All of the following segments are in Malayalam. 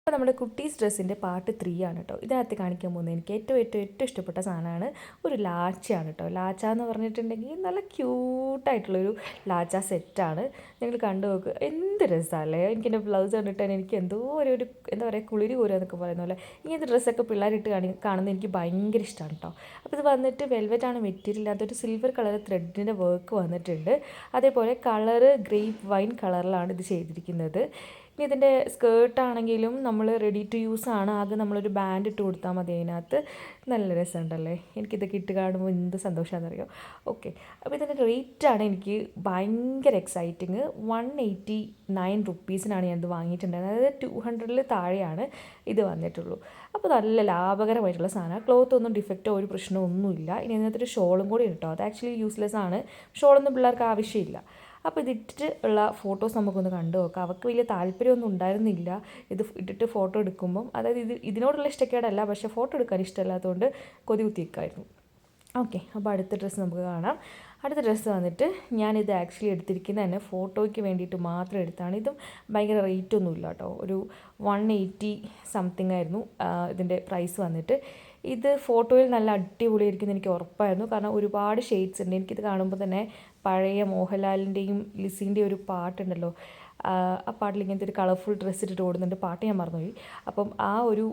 അപ്പോൾ നമ്മുടെ കുട്ടീസ് ഡ്രസ്സിൻ്റെ പാർട്ട് 3 ആണ് കേട്ടോ. ഇതിനകത്ത് കാണിക്കാൻ പോകുന്നത് എനിക്ക് ഏറ്റവും ഇഷ്ടപ്പെട്ട സാധനമാണ്. ഒരു ലാച്ചയാണ് കേട്ടോ. ലാച്ച എന്ന് പറഞ്ഞിട്ടുണ്ടെങ്കിൽ നല്ല ക്യൂട്ടായിട്ടുള്ളൊരു ലാച്ച സെറ്റാണ്. നിങ്ങൾ കണ്ടു നോക്ക്, എന്ത് രസമല്ലേ. എനിക്കെൻ്റെ ബ്ലൗസ് കണ്ടിട്ട് എനിക്ക് എന്തോ ഒരു എന്താ പറയുക, കുളിരി കോരുക എന്നൊക്കെ പറയുന്ന പോലെ. ഇങ്ങനത്തെ ഡ്രസ്സൊക്കെ പിള്ളേരിട്ട് കാണുന്നത് എനിക്ക് ഭയങ്കര ഇഷ്ടമാണ് കേട്ടോ. അപ്പോൾ ഇത് വന്നിട്ട് വെൽവെറ്റാണ് മെറ്റീരിയൽ. അതൊരു സിൽവർ കളർ ത്രെഡിൻ്റെ വർക്ക് വന്നിട്ടുണ്ട്. അതേപോലെ കളറ് ഗ്രേപ്പ് വൈൻ കളറിലാണ് ഇത് ചെയ്തിരിക്കുന്നത്. ഇനി ഇതിൻ്റെ സ്കേർട്ടാണെങ്കിലും നമ്മൾ റെഡി ടു യൂസ് ആണ്. ആകെ നമ്മളൊരു ബാൻഡ് ഇട്ട് കൊടുത്താൽ മതി. അതിനകത്ത് നല്ല രസമുണ്ടല്ലേ. എനിക്കിതൊക്കെ ഇട്ട് കാണുമ്പോൾ എന്ത് സന്തോഷമാണെന്നറിയോ. ഓക്കെ, അപ്പോൾ ഇതിൻ്റെ റേറ്റാണ് എനിക്ക് ഭയങ്കര എക്സൈറ്റിങ്. 189 റുപ്പീസിനാണ് ഞാനിത് വാങ്ങിയിട്ടുണ്ടായിരുന്നത്. അതായത് 200 താഴെയാണ് ഇത് വന്നിട്ടുള്ളൂ. അപ്പോൾ നല്ല ലാഭകരമായിട്ടുള്ള സാധനമാണ്. ക്ലോത്ത് ഒന്നും ഡിഫക്റ്റോ ഒരു പ്രശ്നമോ ഒന്നുമില്ല. ഇനി അതിനകത്തൊരു ഷോളും കൂടി കേട്ടോ. അത് ആക്ച്വലി യൂസ്ലെസ് ആണ്. ഷോളൊന്നും പിള്ളേർക്ക് ആവശ്യമില്ല. അപ്പോൾ ഇതിട്ടിട്ട് ഉള്ള ഫോട്ടോസ് നമുക്കൊന്ന് കണ്ടു നോക്കാം. അവൾക്ക് വലിയ താല്പര്യമൊന്നും ഉണ്ടായിരുന്നില്ല ഇത് ഇട്ടിട്ട് ഫോട്ടോ എടുക്കുമ്പം. അതായത് ഇതിനോടുള്ള ഇഷ്ടക്കേടല്ല, പക്ഷേ ഫോട്ടോ എടുക്കാൻ ഇഷ്ടമല്ലാത്തതുകൊണ്ട് കൊതി കുത്തിയേക്കായിരുന്നു. ഓക്കെ, അപ്പോൾ അടുത്ത ഡ്രസ്സ് നമുക്ക് കാണാം. അടുത്ത ഡ്രസ്സ് വന്നിട്ട് ഞാനിത് ആക്ച്വലി എടുത്തിരിക്കുന്നത് തന്നെ ഫോട്ടോയ്ക്ക് വേണ്ടിയിട്ട് മാത്രം എടുത്താണ്. ഇതും ഭയങ്കര റേറ്റൊന്നും ഇല്ല കേട്ടോ. ഒരു 180 സംതിങ് ആയിരുന്നു ഇതിൻ്റെ പ്രൈസ് വന്നിട്ട്. ഇത് ഫോട്ടോയിൽ നല്ല അടിപൊളിയായിരിക്കും എനിക്ക് ഉറപ്പായിരുന്നു. കാരണം ഒരുപാട് ഷെയ്ഡ്സ് ഉണ്ട്. എനിക്കിത് കാണുമ്പോൾ തന്നെ പഴയ മോഹൻലാലിൻ്റെയും ലിസിൻ്റെയും ഒരു പാട്ടുണ്ടല്ലോ, ആ പാട്ടിൽ ഇങ്ങനത്തെ ഒരു കളർഫുൾ ഡ്രസ്സ് ഇട്ടിട്ട് ഓടുന്നുണ്ട്. പാട്ട് ഞാൻ മറന്നുപോയി. അപ്പം ആ ഒരു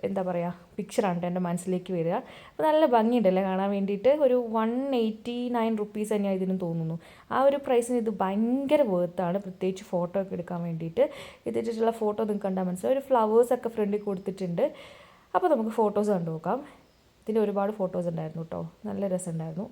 എന്താ പറയുക, പിക്ചറാണ് എൻ്റെ മനസ്സിലേക്ക് വരിക. അപ്പോൾ നല്ല ഭംഗിയുണ്ടല്ലേ കാണാൻ വേണ്ടിയിട്ട്. ഒരു 189 റുപ്പീസ് തന്നെയാണ് ഇതിനും തോന്നുന്നു. ആ ഒരു പ്രൈസിന് ഇത് ഭയങ്കര വേർത്താണ്, പ്രത്യേകിച്ച് ഫോട്ടോ ഒക്കെ എടുക്കാൻ വേണ്ടിയിട്ട്. ഇതിട്ടുള്ള ഫോട്ടോ നിങ്ങൾക്ക് കണ്ടാൽ മനസ്സിലാവും. ഒരു ഫ്ലവേഴ്സൊക്കെ ഫ്രണ്ടിൽ കൊടുത്തിട്ടുണ്ട്. അപ്പോൾ നമുക്ക് ഫോട്ടോസ് കണ്ടു നോക്കാം. ഇതിൻ്റെ ഒരുപാട് ഫോട്ടോസ് ഉണ്ടായിരുന്നു കേട്ടോ. നല്ല രസമുണ്ടായിരുന്നു.